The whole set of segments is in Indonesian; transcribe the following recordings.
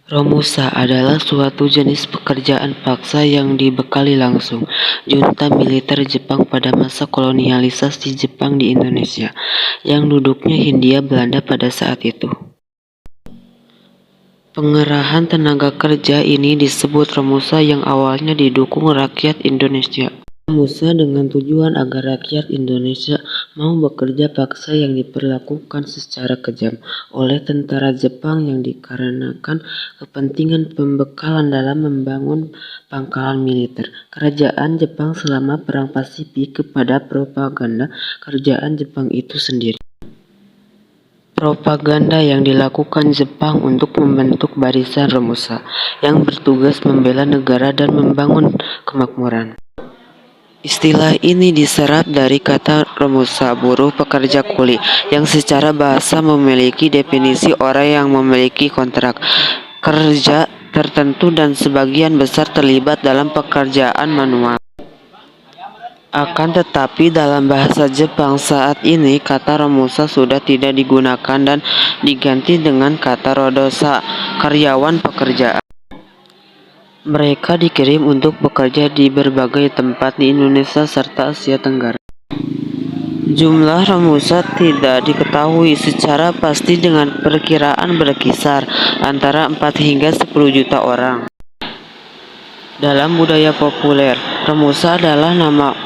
Romusa adalah suatu jenis pekerjaan paksa yang dibekali langsung junta militer Jepang pada masa kolonialisasi Jepang di Indonesia, yang duduknya Hindia Belanda pada saat itu. Pengerahan tenaga kerja ini disebut Romusa yang awalnya didukung rakyat Indonesia. Romusa dengan tujuan agar rakyat Indonesia mau bekerja paksa yang diperlakukan secara kejam oleh tentara Jepang yang dikarenakan kepentingan pembekalan dalam membangun pangkalan militer kerajaan Jepang selama Perang Pasifik kepada propaganda kerajaan Jepang itu sendiri. Propaganda yang dilakukan Jepang untuk membentuk barisan Romusa yang bertugas membela negara dan membangun kemakmuran. Istilah ini diserap dari kata Romusa, buruh pekerja kuli, yang secara bahasa memiliki definisi orang yang memiliki kontrak kerja tertentu dan sebagian besar terlibat dalam pekerjaan manual. Akan tetapi dalam bahasa Jepang saat ini kata Romusa sudah tidak digunakan dan diganti dengan kata Rodosa, karyawan pekerjaan. Mereka dikirim untuk bekerja di berbagai tempat di Indonesia serta Asia Tenggara. Jumlah Romusa tidak diketahui secara pasti dengan perkiraan berkisar antara 4 hingga 10 juta orang. Dalam budaya populer, Romusa adalah nama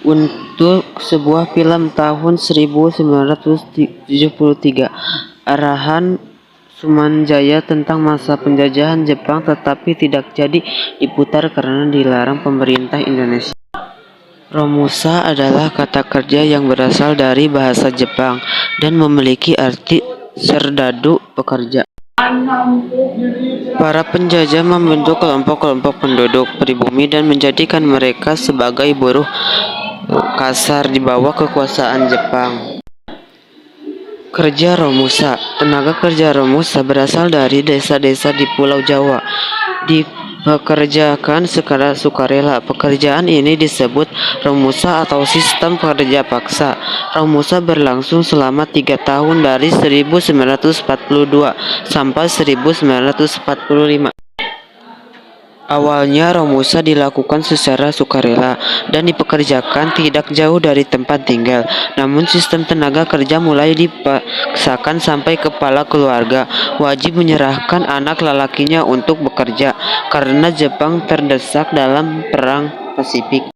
untuk sebuah film tahun 1973 arahan Sumanjaya tentang masa penjajahan Jepang, tetapi tidak jadi diputar karena dilarang pemerintah Indonesia. Romusa adalah kata kerja yang berasal dari bahasa Jepang dan memiliki arti serdadu pekerja. Para penjajah membentuk kelompok-kelompok penduduk pribumi dan menjadikan mereka sebagai buruh kasar di bawah kekuasaan Jepang. Kerja Romusa. Tenaga kerja Romusa berasal dari desa-desa di Pulau Jawa. Dipekerjakan secara sukarela. Pekerjaan ini disebut Romusa atau sistem kerja paksa. Romusa berlangsung selama 3 tahun dari 1942 sampai 1945. Awalnya Romusa dilakukan secara sukarela dan dipekerjakan tidak jauh dari tempat tinggal. Namun sistem tenaga kerja mulai dipaksakan sampai kepala keluarga wajib menyerahkan anak lelakinya untuk bekerja karena Jepang terdesak dalam Perang Pasifik.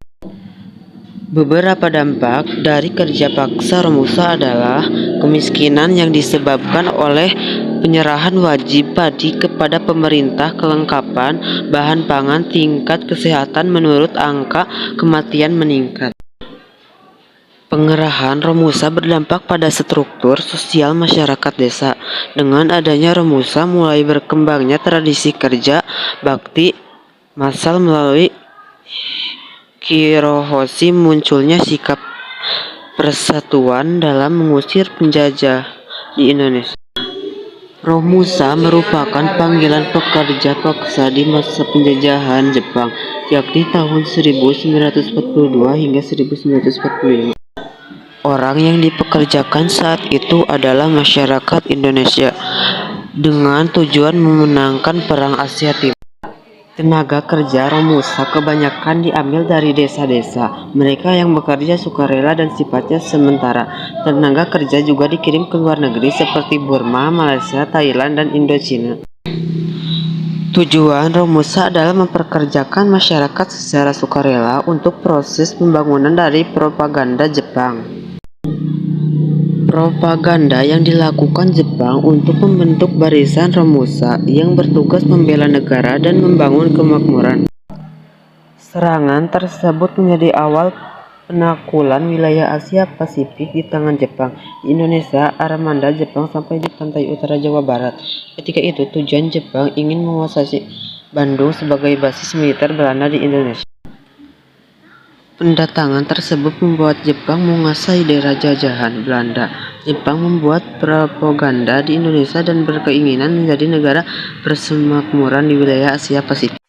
Beberapa dampak dari kerja paksa Romusa adalah kemiskinan yang disebabkan oleh penyerahan wajib padi kepada pemerintah, kelengkapan bahan pangan, tingkat kesehatan menurut angka kematian meningkat. Pengerahan Romusa berdampak pada struktur sosial masyarakat desa. Dengan adanya Romusa mulai berkembangnya tradisi kerja bakti massal melalui Kirohoshi, munculnya sikap persatuan dalam mengusir penjajah di Indonesia. Romusa merupakan panggilan pekerja paksa di masa penjajahan Jepang, yakni tahun 1942 hingga 1945. Orang yang dipekerjakan saat itu adalah masyarakat Indonesia dengan tujuan memenangkan Perang Asia Timur. Tenaga kerja Romusa kebanyakan diambil dari desa-desa. Mereka yang bekerja sukarela dan sifatnya sementara. Tenaga kerja juga dikirim ke luar negeri seperti Burma, Malaysia, Thailand, dan Indochina. Tujuan Romusa adalah memperkerjakan masyarakat secara sukarela untuk proses pembangunan dari propaganda Jepang. Propaganda yang dilakukan Jepang untuk membentuk barisan Romusa yang bertugas membela negara dan membangun kemakmuran. Serangan tersebut menjadi awal penaklukan wilayah Asia Pasifik di tangan Jepang. Di Indonesia, armada Jepang sampai di pantai utara Jawa Barat. Ketika itu tujuan Jepang ingin menguasai Bandung sebagai basis militer Belanda di Indonesia. Pendatangan tersebut membuat Jepang menguasai daerah jajahan Belanda. Jepang membuat propaganda di Indonesia dan berkeinginan menjadi negara persemakmuran di wilayah Asia Pasifik.